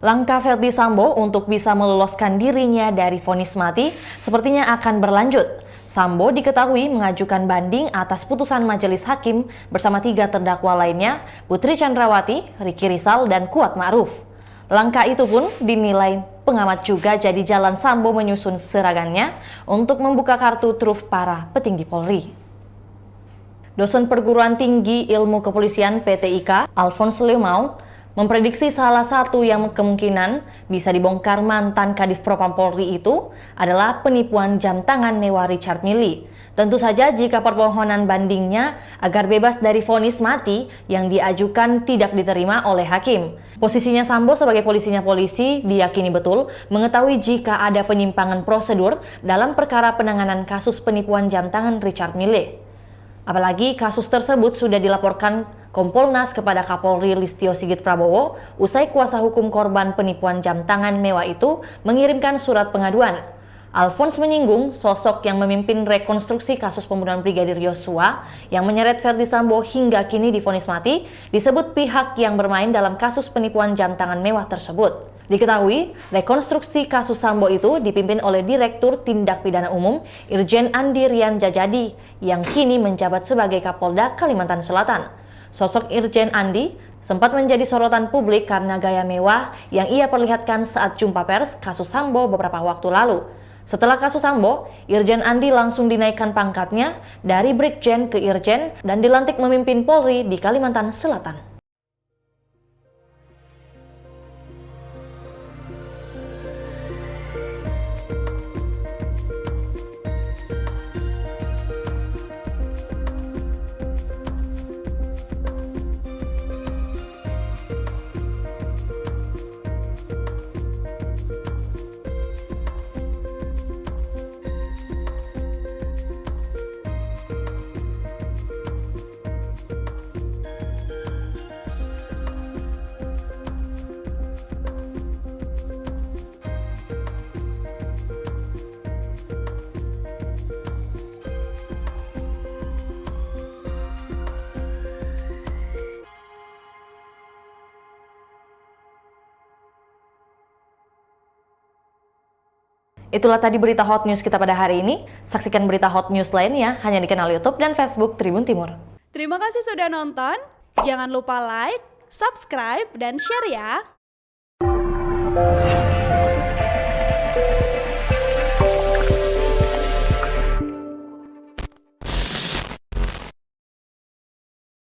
Langkah Verdi Sambo untuk bisa meloloskan dirinya dari vonis mati sepertinya akan berlanjut. Sambo diketahui mengajukan banding atas putusan majelis hakim bersama 3 terdakwa lainnya, Putri Chandrawati, Ricky Rizal, dan Kuat Ma'ruf. Langkah itu pun dinilai pengamat juga jadi jalan Sambo menyusun serangannya untuk membuka kartu truf para petinggi Polri. Dosen Perguruan Tinggi Ilmu Kepolisian PTIK, Alphonse Leumau, memprediksi salah satu yang kemungkinan bisa dibongkar mantan Kadif Propam Polri itu adalah penipuan jam tangan mewah Richard Mille. Tentu saja jika permohonan bandingnya agar bebas dari vonis mati yang diajukan tidak diterima oleh hakim. Posisinya Sambo sebagai polisi diyakini betul mengetahui jika ada penyimpangan prosedur dalam perkara penanganan kasus penipuan jam tangan Richard Mille. Apalagi kasus tersebut sudah dilaporkan Kompolnas kepada Kapolri Listio Sigit Prabowo usai kuasa hukum korban penipuan jam tangan mewah itu mengirimkan surat pengaduan. Alphonse menyinggung sosok yang memimpin rekonstruksi kasus pembunuhan Brigadir Yosua yang menyeret Verdi Sambo hingga kini divonis mati disebut pihak yang bermain dalam kasus penipuan jam tangan mewah tersebut. Diketahui, rekonstruksi kasus Sambo itu dipimpin oleh Direktur Tindak Pidana Umum Irjen Andi Rian Jajadi yang kini menjabat sebagai Kapolda Kalimantan Selatan. Sosok Irjen Andi sempat menjadi sorotan publik karena gaya mewah yang ia perlihatkan saat jumpa pers kasus Sambo beberapa waktu lalu. Setelah kasus Sambo, Irjen Andi langsung dinaikkan pangkatnya dari Brigjen ke Irjen dan dilantik memimpin Polri di Kalimantan Selatan. Itulah tadi berita hot news kita pada hari ini. Saksikan berita hot news lainnya hanya di kanal YouTube dan Facebook Tribun Timur. Terima kasih sudah nonton. Jangan lupa like, subscribe, dan share ya.